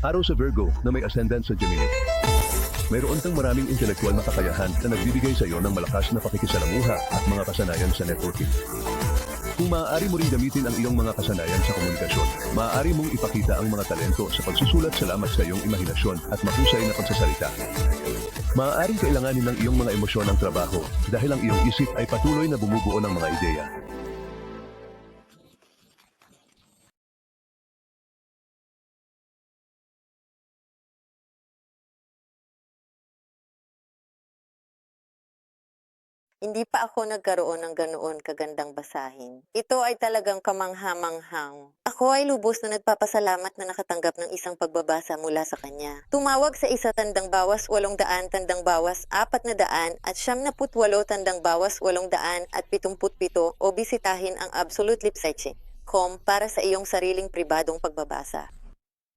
Araw sa Virgo na may ascendant sa Gemini. Mayroon kang maraming intelektual na kakayahan na nagbibigay sa iyo ng malakas na pakikisalamuha at mga kasanayan sa networking. Kung maaari mo rin gamitin ang iyong mga kasanayan sa komunikasyon, maaari mong ipakita ang mga talento sa pagsusulat salamat sa iyong imahinasyon at mahusay na pagsasalita. Maaaring kailanganin ng iyong mga emosyon ng trabaho dahil ang iyong isip ay patuloy na bumubuo ng mga ideya. Hindi pa ako nagkaroon ng ganoon kagandang basahin. Ito ay talagang kamangha-manghang. Ako ay lubos na nagpapasalamat na nakatanggap ng isang pagbabasa mula sa kanya. Tumawag sa 100-800 tandang bawas 400 at 78 tandang bawas 877 o bisitahin ang absolutelipseche.com para sa iyong sariling pribadong pagbabasa.